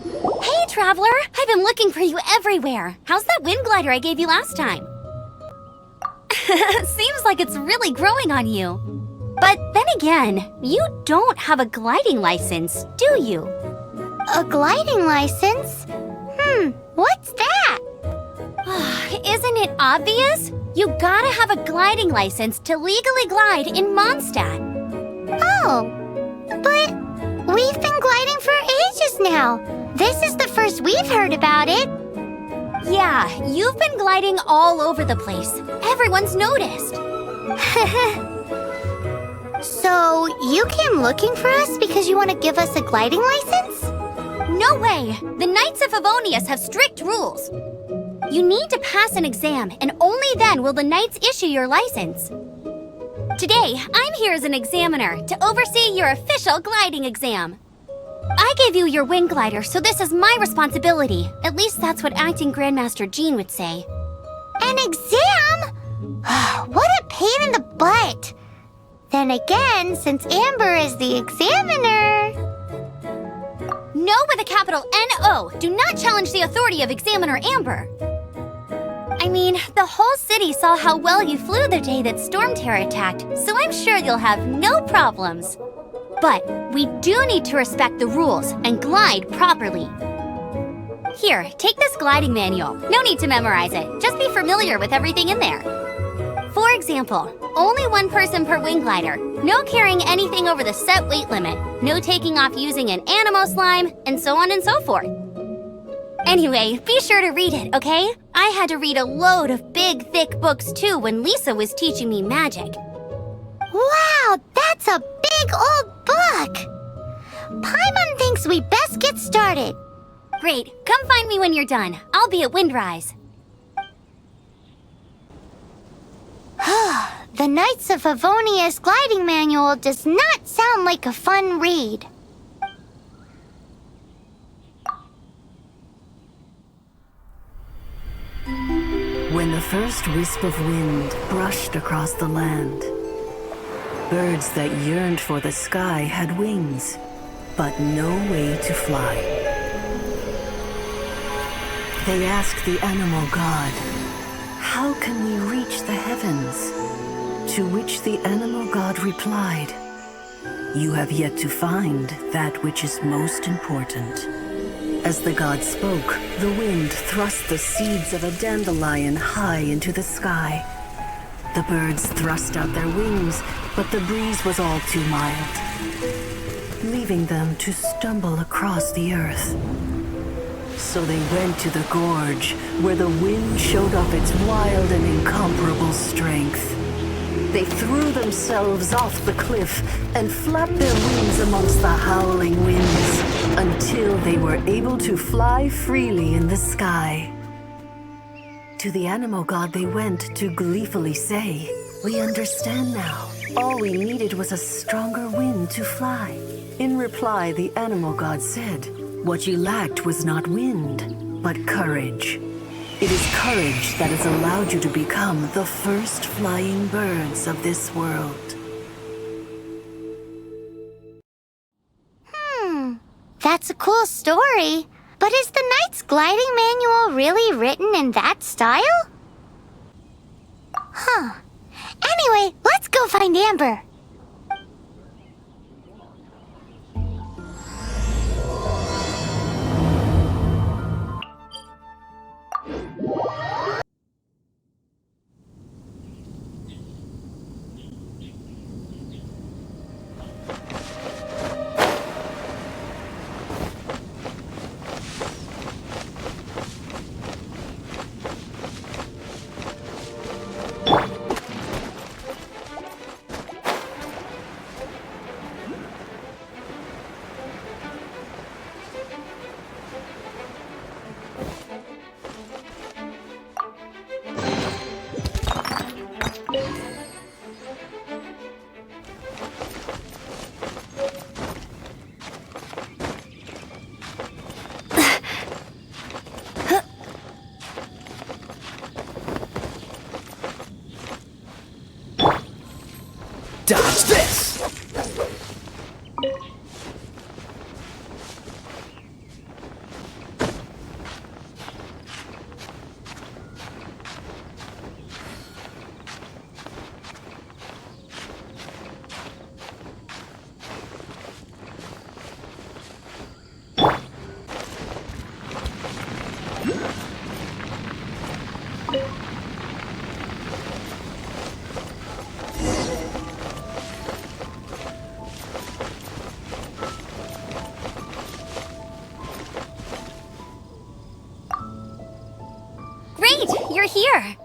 Hey, Traveler! I've been looking for you everywhere. How's that wind glider I gave you last time? Seems like it's really growing on you. But then again, you don't have a gliding license, do you? A gliding license? What's that? Isn't it obvious? You gotta have a gliding license to legally glide in Mondstadt. Oh, but we've been gliding for ages now. This is the first we've heard about it. Yeah, you've been gliding all over the place. Everyone's noticed. So, you came looking for us because you want to give us a gliding license? No way! The Knights of Favonius have strict rules. You need to pass an exam, and only then will the Knights issue your license. Today, I'm here as an examiner to oversee your official gliding exam. I gave you your wind glider, so this is my responsibility. At least that's what Acting Grandmaster Jean would say. An exam? What a pain in the butt! Then again, since Amber is the examiner... No with a capital N-O! Do not challenge the authority of Examiner Amber! I mean, the whole city saw how well you flew the day that Storm Terror attacked, so I'm sure you'll have no problems. But we do need to respect the rules and glide properly. Here, take this gliding manual. No need to memorize it. Just be familiar with everything in there. For example, only one person per wing glider, no carrying anything over the set weight limit, no taking off using an animo slime, and so on and so forth. Anyway, be sure to read it, okay? I had to read a load of big, thick books too when Lisa was teaching me magic. Wow, that's a big old book! Paimon thinks we best get started. Great, come find me when you're done. I'll be at Windrise. The Knights of Favonius gliding manual does not sound like a fun read. When the first wisp of wind brushed across the land, birds that yearned for the sky had wings, but no way to fly. They asked the animal god, "How can we reach the heavens?" To which the animal god replied, "You have yet to find that which is most important." As the god spoke, the wind thrust the seeds of a dandelion high into the sky. The birds thrust out their wings, but the breeze was all too mild, leaving them to stumble across the earth. So they went to the gorge, where the wind showed off its wild and incomparable strength. They threw themselves off the cliff and flapped their wings amongst the howling winds until they were able to fly freely in the sky. To the animal god they went to gleefully say, "We understand now. All we needed was a stronger wind to fly." In reply, the animal god said, "What you lacked was not wind, but courage. It is courage that has allowed you to become the first flying birds of this world." That's a cool story. But is the Knight's gliding manual really written in that style? Anyway, let's go find Amber. here.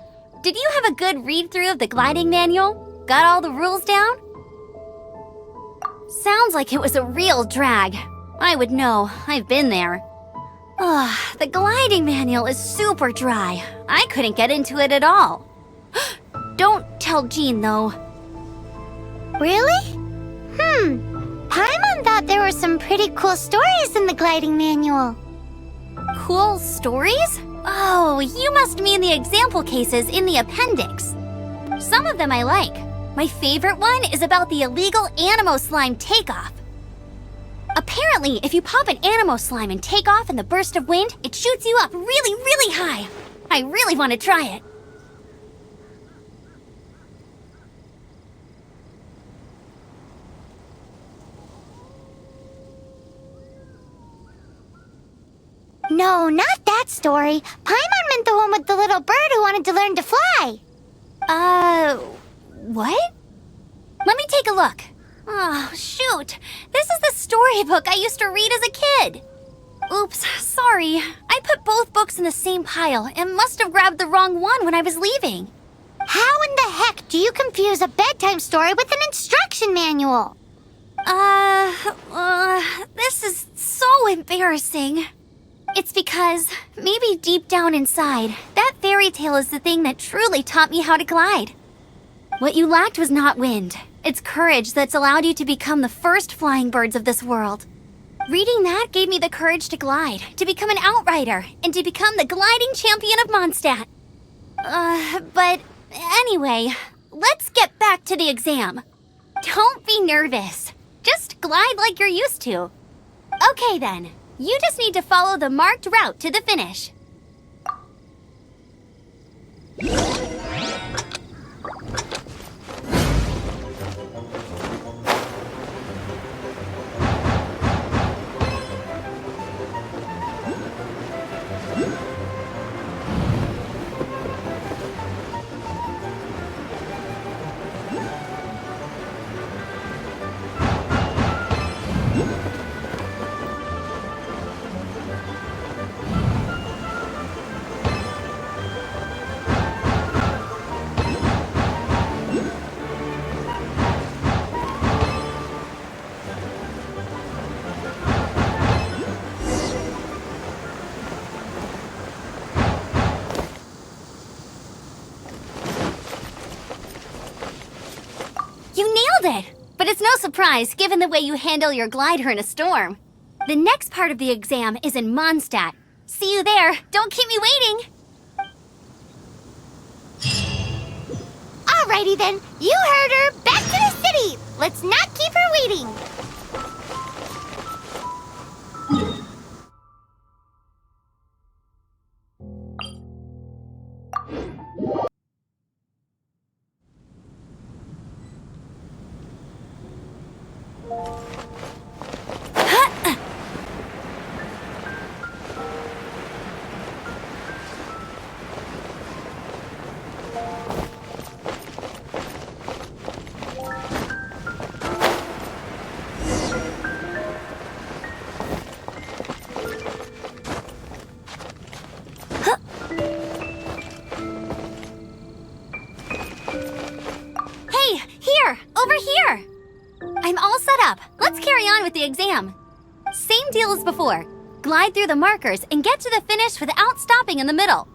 Did you have a good read-through of the gliding manual? Got all the rules down? Sounds like it was a real drag. I would know. I've been there. The gliding manual is super dry. I couldn't get into it at all. Don't tell Jean, though. Really? Paimon thought there were some pretty cool stories in the gliding manual. Cool stories? Oh, you must mean the example cases in the appendix. Some of them I like. My favorite one is about the illegal Animo slime takeoff. Apparently, if you pop an Animo slime and take off in the burst of wind, it shoots you up really, really high. I really want to try it. No, not that story. Paimon meant the one with the little bird who wanted to learn to fly. What? Let me take a look. Oh, shoot. This is the storybook I used to read as a kid. Oops, sorry. I put both books in the same pile and must have grabbed the wrong one when I was leaving. How in the heck do you confuse a bedtime story with an instruction manual? This is so embarrassing. It's because, maybe deep down inside, that fairy tale is the thing that truly taught me how to glide. What you lacked was not wind. It's courage that's allowed you to become the first flying birds of this world. Reading that gave me the courage to glide, to become an outrider, and to become the gliding champion of Mondstadt. But anyway, let's get back to the exam. Don't be nervous. Just glide like you're used to. Okay then, you just need to follow the marked route to the finish. You nailed it! But it's no surprise, given the way you handle your glider in a storm. The next part of the exam is in Mondstadt. See you there. Don't keep me waiting. Alrighty then, you heard her. Back to the city. Let's not keep her waiting. Hey, here! Over here! I'm all set up. Let's carry on with the exam. Same deal as before. Glide through the markers and get to the finish without stopping in the middle.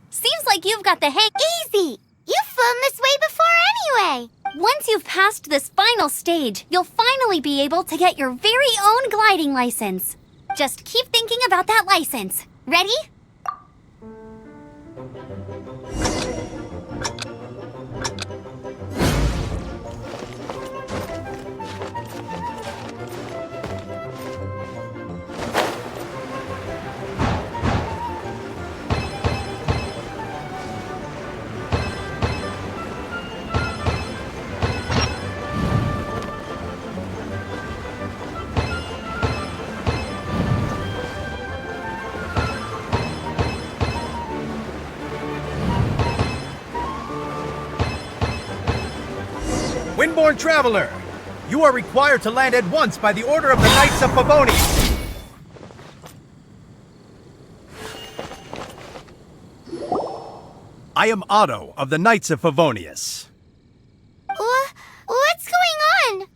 Seems like you've got the hang. Easy! You've flown this way before anyway! Once you've passed this final stage, you'll finally be able to get your very own gliding license. Just keep thinking about that license. Ready? Windborn Traveler, you are required to land at once by the order of the Knights of Favonius. I am Otto of the Knights of Favonius. What's going on?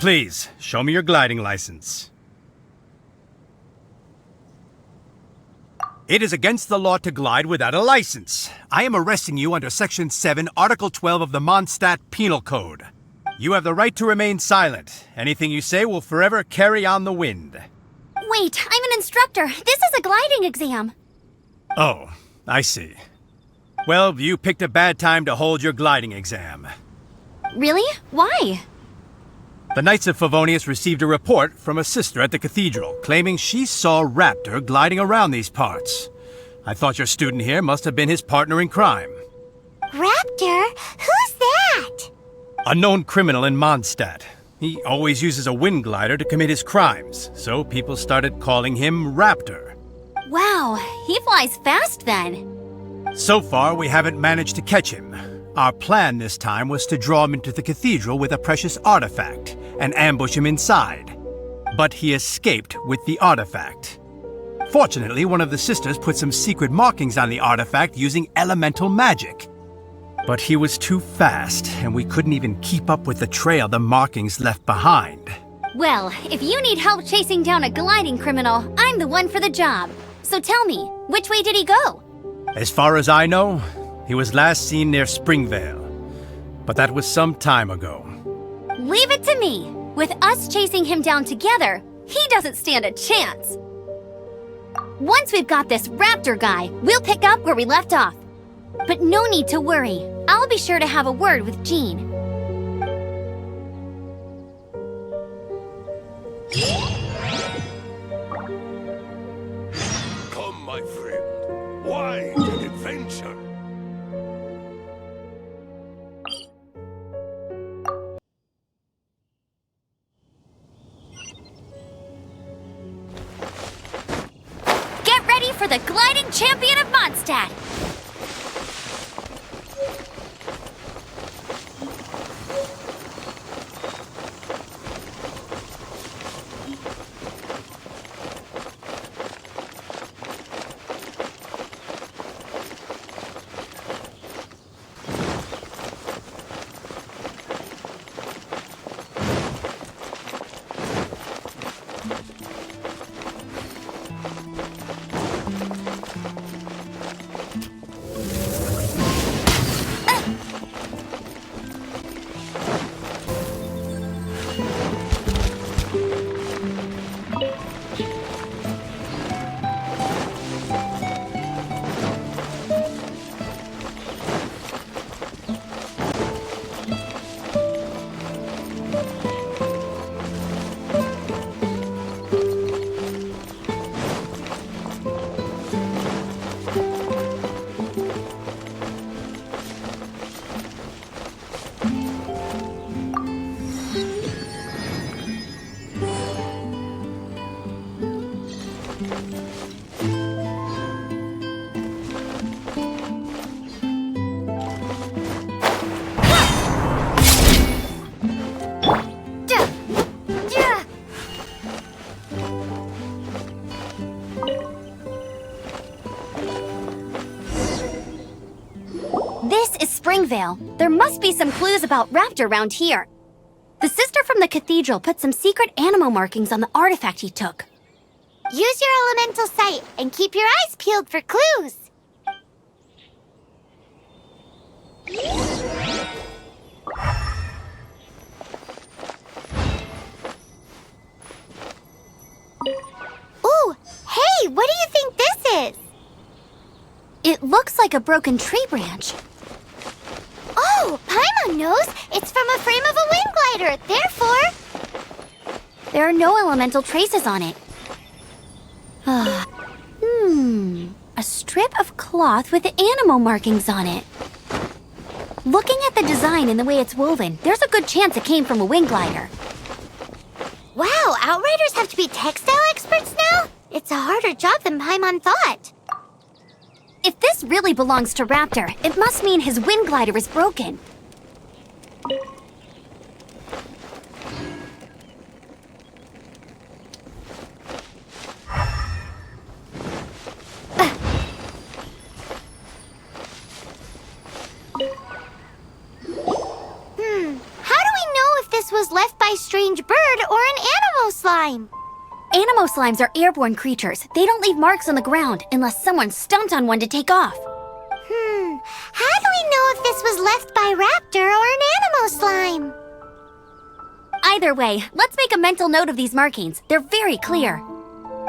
Please, show me your gliding license. It is against the law to glide without a license. I am arresting you under Section 7, Article 12 of the Mondstadt Penal Code. You have the right to remain silent. Anything you say will forever carry on the wind. Wait, I'm an instructor. This is a gliding exam. Oh, I see. Well, you picked a bad time to hold your gliding exam. Really? Why? The Knights of Favonius received a report from a sister at the cathedral claiming she saw Raptor gliding around these parts. I thought your student here must have been his partner in crime. Raptor? Who's that? A known criminal in Mondstadt. He always uses a wind glider to commit his crimes, so people started calling him Raptor. Wow, he flies fast then. So far, we haven't managed to catch him. Our plan this time was to draw him into the cathedral with a precious artifact and ambush him inside. But he escaped with the artifact. Fortunately, one of the sisters put some secret markings on the artifact using elemental magic. But he was too fast, and we couldn't even keep up with the trail the markings left behind. Well, if you need help chasing down a gliding criminal, I'm the one for the job. So tell me, which way did he go? As far as I know, he was last seen near Springvale. But that was some time ago. Leave it to me. With us chasing him down together, he doesn't stand a chance. Once we've got this Raptor guy, we'll pick up where we left off. But no need to worry. I'll be sure to have a word with Jean. Come, my friend. Wide an adventure. Get ready for the gliding champion of Mondstadt! This is Springvale. There must be some clues about Raptor around here. The sister from the cathedral put some secret animal markings on the artifact he took. Use your elemental sight and keep your eyes peeled for clues. Ooh, hey, what do you think this is? It looks like a broken tree branch. Oh, Paimon knows. It's from a frame of a wind glider. Therefore, There are no elemental traces on it. A strip of cloth with animal markings on it. Looking at the design and the way it's woven, there's a good chance it came from a wind glider. wow, Outriders have to be textile experts now? It's a harder job than Paimon thought. If this really belongs to Raptor, it must mean his wind glider is broken. How do we know if this was left by strange bird or an animal slime? Animo slimes are airborne creatures. They don't leave marks on the ground unless someone stomped on one to take off. How do we know if this was left by raptor or an animal slime? Either way, let's make a mental note of these markings. They're very clear.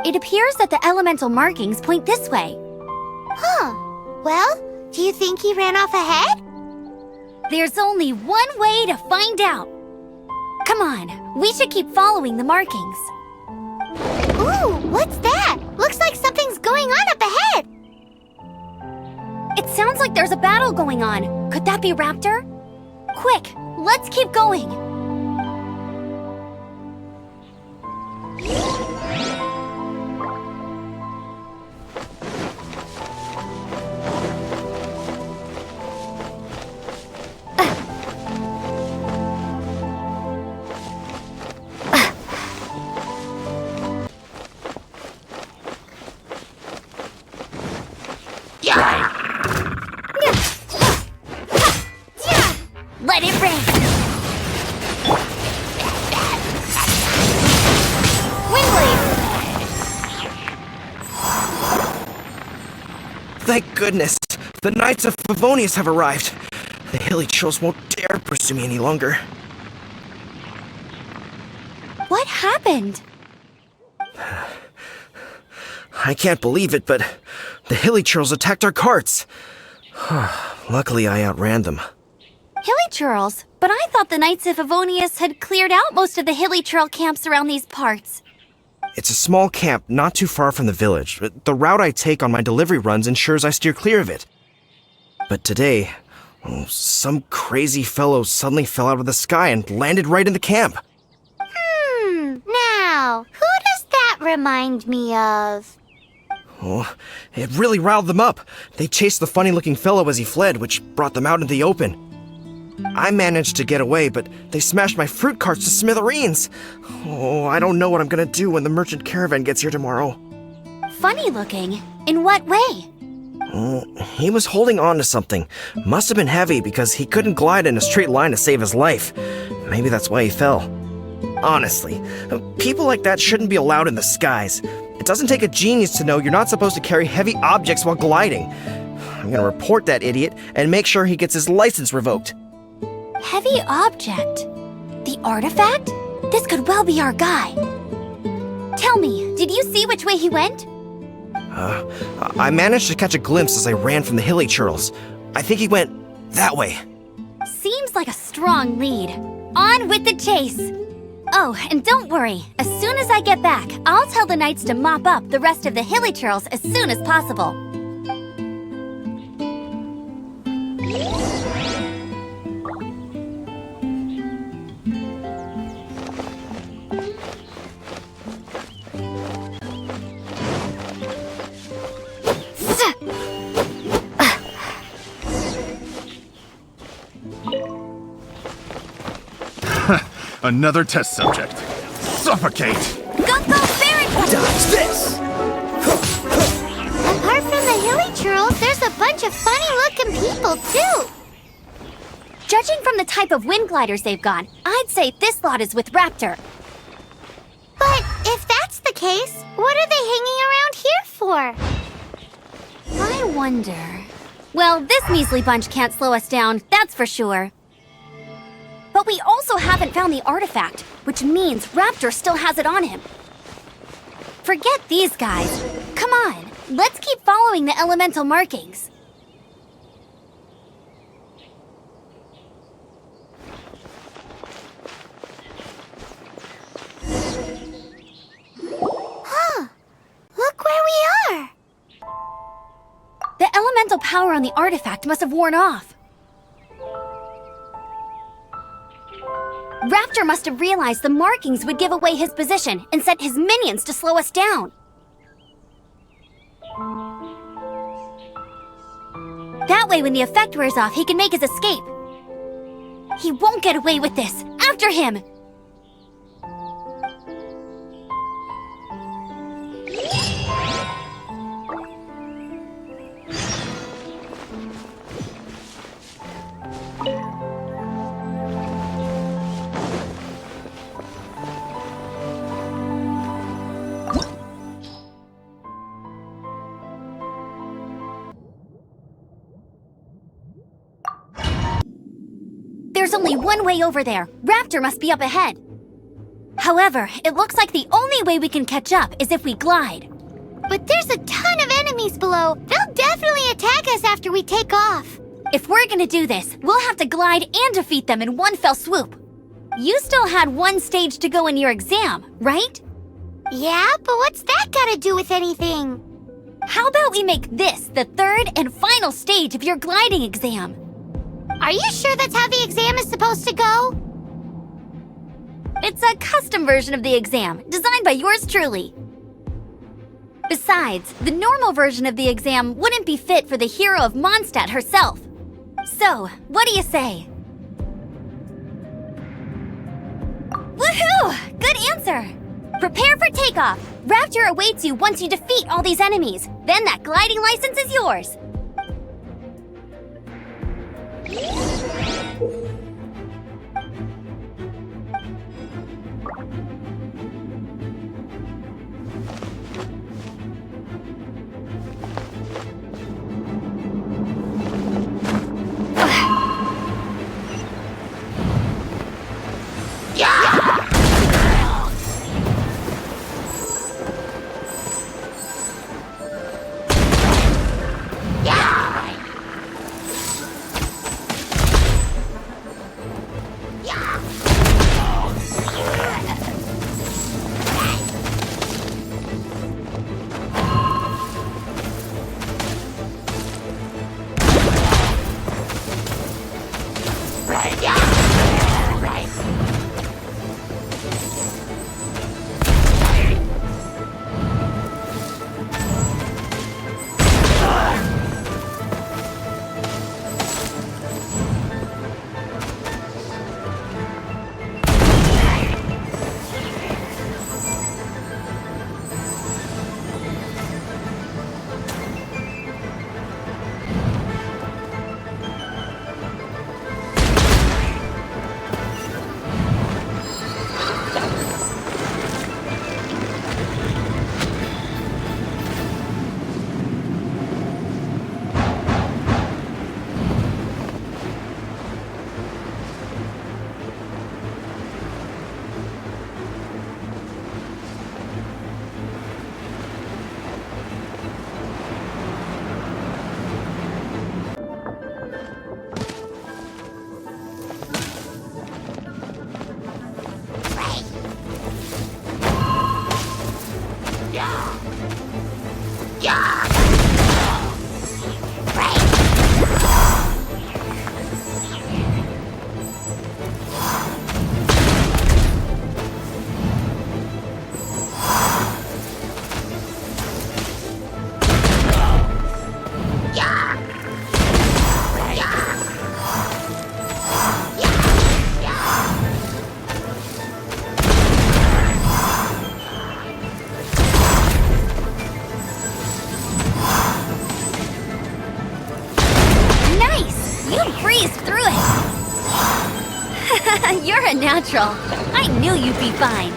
It appears that the elemental markings point this way. Huh. Well, do you think he ran off ahead? There's only one way to find out. Come on, we should keep following the markings. Ooh, what's that? Looks like something's going on up ahead. It sounds like there's a battle going on. Could that be Raptor? Quick, let's keep going. Let it rain! Thank goodness! The Knights of Favonius have arrived! The hilly trolls won't dare pursue me any longer. What happened? I can't believe it, but the hilly trolls attacked our carts! Luckily, I outran them. Hilly churls? But I thought the Knights of Favonius had cleared out most of the hilly churl camps around these parts. It's a small camp not too far from the village. The route I take on my delivery runs ensures I steer clear of it. But today, some crazy fellow suddenly fell out of the sky and landed right in the camp. Now, who does that remind me of? Oh, it really riled them up. They chased the funny-looking fellow as he fled, which brought them out into the open. I managed to get away, but they smashed my fruit carts to smithereens. Oh, I don't know what I'm gonna do when the merchant caravan gets here tomorrow. Funny looking? In what way? He was holding on to something. Must have been heavy because he couldn't glide in a straight line to save his life. Maybe that's why he fell. Honestly, people like that shouldn't be allowed in the skies. It doesn't take a genius to know you're not supposed to carry heavy objects while gliding. I'm gonna report that idiot and make sure he gets his license revoked. Heavy object? The artifact? This could well be our guy. Tell me, did you see which way he went? I managed to catch a glimpse as I ran from the hilly churls. I think he went that way. Seems like a strong lead. On with the chase! Oh, and don't worry. As soon as I get back, I'll tell the knights to mop up the rest of the hilly churls as soon as possible. Another test subject. Suffocate! Go, Baron! Dodge this! Apart from the hilly churls, there's a bunch of funny-looking people, too. Judging from the type of wind gliders they've got, I'd say this lot is with Raptor. But if that's the case, what are they hanging around here for? I wonder... Well, this measly bunch can't slow us down, that's for sure. But we also haven't found the artifact, which means Raptor still has it on him. Forget these guys. Come on, let's keep following the elemental markings. Look where we are! The elemental power on the artifact must have worn off. Raptor must have realized the markings would give away his position and sent his minions to slow us down. That way, when the effect wears off, he can make his escape. He won't get away with this. After him! There's only one way over there. Raptor must be up ahead. However, it looks like the only way we can catch up is if we glide. But there's a ton of enemies below. They'll definitely attack us after we take off. If we're gonna do this, we'll have to glide and defeat them in one fell swoop. You still had one stage to go in your exam, right? Yeah, but what's that got to do with anything? How about we make this the third and final stage of your gliding exam? Are you sure that's how the exam is supposed to go? It's a custom version of the exam, designed by yours truly. Besides, the normal version of the exam wouldn't be fit for the hero of Mondstadt herself. So, what do you say? Woohoo! Good answer! Prepare for takeoff! Raptor awaits you once you defeat all these enemies. Then that gliding license is yours. You're a natural. I knew you'd be fine.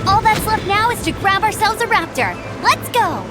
All that's left now is to grab ourselves a raptor. Let's go!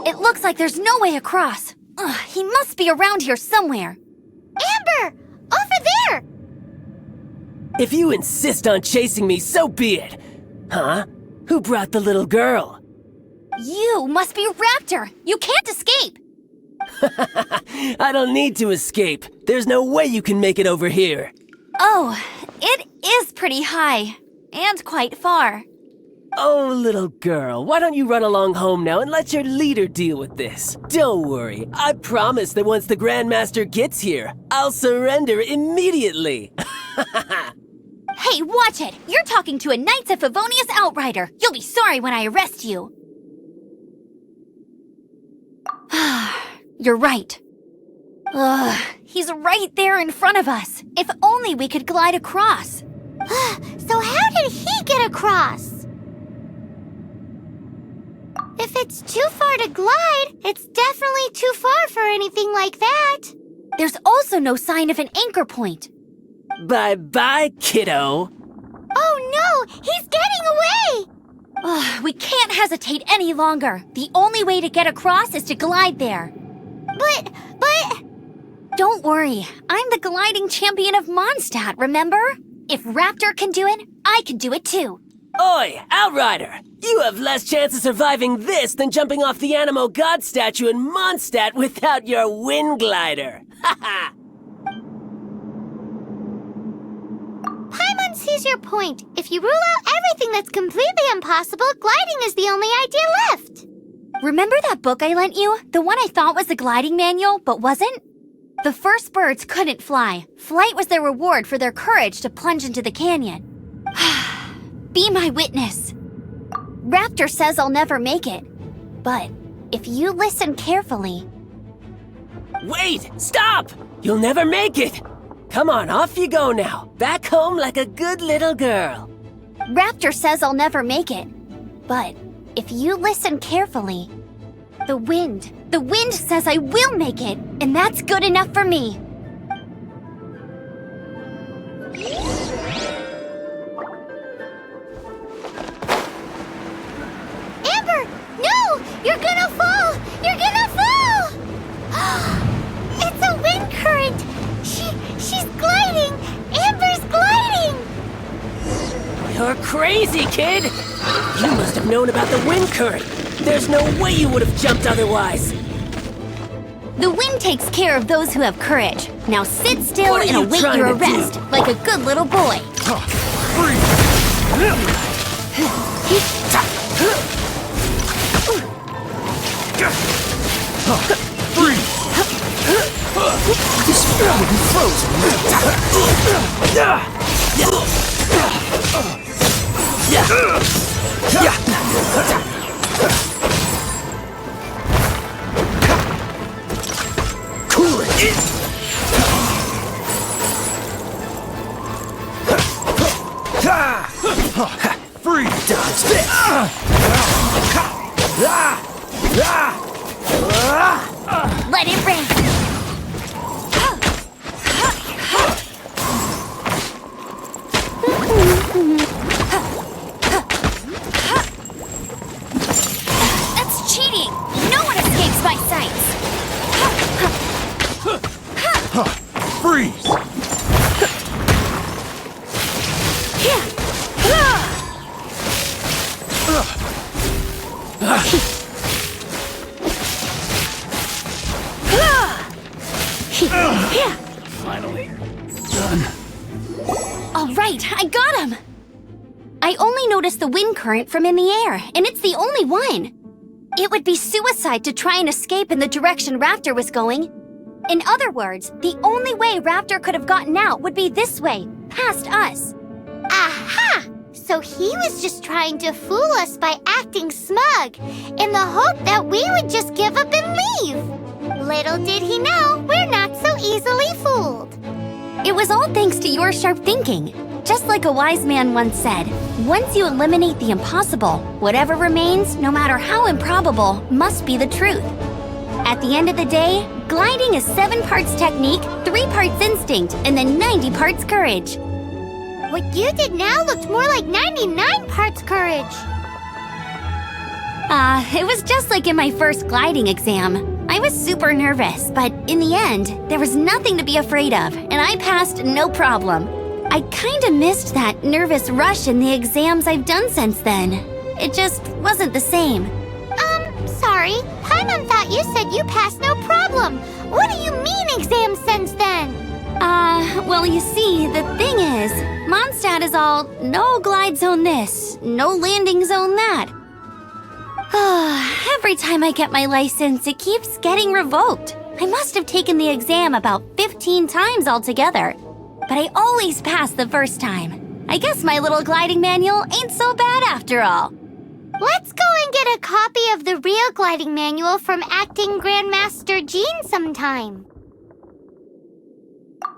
It looks like there's no way across. Ugh, he must be around here somewhere. Amber! Over there! If you insist on chasing me, so be it. Huh? Who brought the little girl? You must be Raptor. You can't escape. I don't need to escape. There's no way you can make it over here. Oh, it is pretty high. And quite far. Oh, little girl, why don't you run along home now and let your leader deal with this? Don't worry, I promise that once the Grandmaster gets here, I'll surrender immediately. Hey, watch it! You're talking to a Knights of Favonius outrider. You'll be sorry when I arrest you. You're right. Ugh, he's right there in front of us. If only we could glide across. So how did he get across? If it's too far to glide, it's definitely too far for anything like that. There's also no sign of an anchor point. Bye-bye, kiddo. Oh no, he's getting away! Ugh, we can't hesitate any longer. The only way to get across is to glide there. But... Don't worry, I'm the gliding champion of Mondstadt, remember? If Raptor can do it, I can do it too. Oi, Outrider! You have less chance of surviving this than jumping off the Animo God statue in Mondstadt without your wind glider. Haha! Paimon sees your point. If you rule out everything that's completely impossible, gliding is the only idea left. Remember that book I lent you? The one I thought was the gliding manual, but wasn't? The first birds couldn't fly. Flight was their reward for their courage to plunge into the canyon. Be my witness. Raptor says I'll never make it. But if you listen carefully... Wait! Stop! You'll never make it! Come on, off you go now. Back home like a good little girl. Raptor says I'll never make it. But if you listen carefully... The wind says I will make it, and that's good enough for me. Amber! No! You're gonna fall! You're gonna fall! It's a wind current! She's gliding! Amber's gliding! You're crazy, kid! You must have known about the wind current. There's no way you would have jumped otherwise. The wind takes care of those who have courage. Now sit still What are and you await trying your to do? arrest, like a good little boy. This will be Cool it! Freeze! Dodge this! Let it rain. That's cheating. No one escapes my sights. Freeze! harness the wind current from in the air, and it's the only one. It would be suicide to try and escape in the direction Raptor was going. In other words, the only way Raptor could have gotten out would be this way, past us. Aha! So he was just trying to fool us by acting smug, in the hope that we would just give up and leave. Little did he know, we're not so easily fooled. It was all thanks to your sharp thinking. Just like a wise man once said, once you eliminate the impossible, whatever remains, no matter how improbable, must be the truth. At the end of the day, gliding is 7 parts technique, 3 parts instinct, and then 90 parts courage. What you did now looked more like 99 parts courage. It was just like in my first gliding exam. I was super nervous, but in the end, there was nothing to be afraid of, and I passed no problem. I kinda missed that nervous rush in the exams I've done since then. It just wasn't the same. Sorry. Paimon thought you said you passed no problem. What do you mean exams since then? Well, you see, the thing is, Mondstadt is all no glide zone this, no landing zone that. Every time I get my license, it keeps getting revoked. I must have taken the exam about 15 times altogether. But I always pass the first time. I guess my little gliding manual ain't so bad after all. Let's go and get a copy of the real gliding manual from Acting Grandmaster Jean sometime.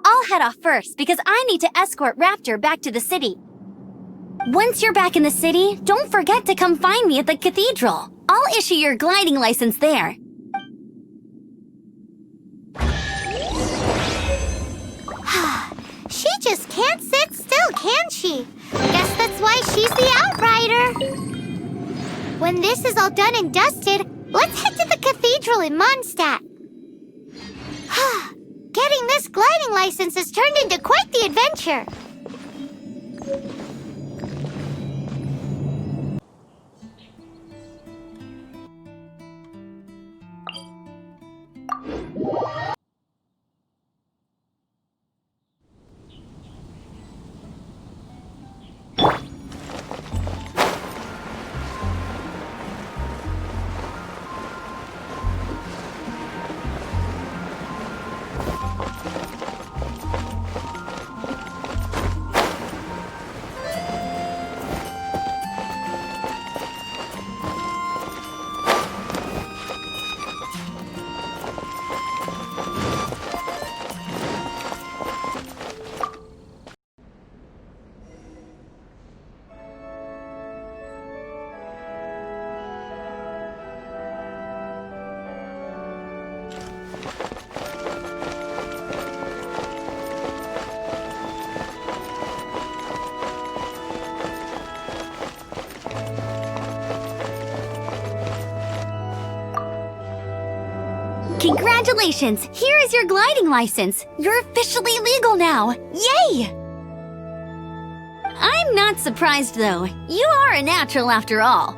I'll head off first because I need to escort Raptor back to the city. Once you're back in the city, don't forget to come find me at the cathedral. I'll issue your gliding license there. She just can't sit still, can she? Guess that's why she's the outrider. When this is all done and dusted, let's head to the cathedral in Mondstadt. Getting this gliding license has turned into quite the adventure. Congratulations! Here is your gliding license. You're officially legal now. Yay! I'm not surprised, though. You are a natural after all.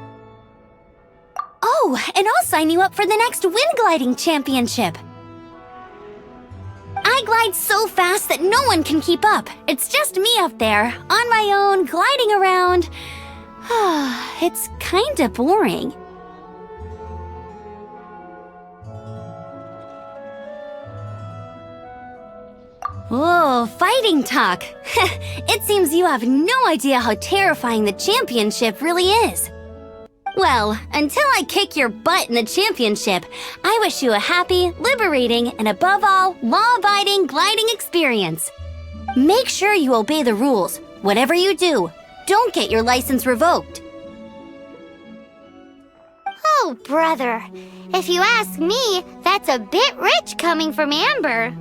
Oh, and I'll sign you up for the next wind gliding championship. I glide so fast that no one can keep up. It's just me up there, on my own, gliding around. It's kinda boring. Oh, fighting talk. It seems you have no idea how terrifying the championship really is. Well, until I kick your butt in the championship, I wish you a happy, liberating, and above all, law-abiding gliding experience. Make sure you obey the rules. Whatever you do, don't get your license revoked. Oh, brother. If you ask me, that's a bit rich coming from Amber.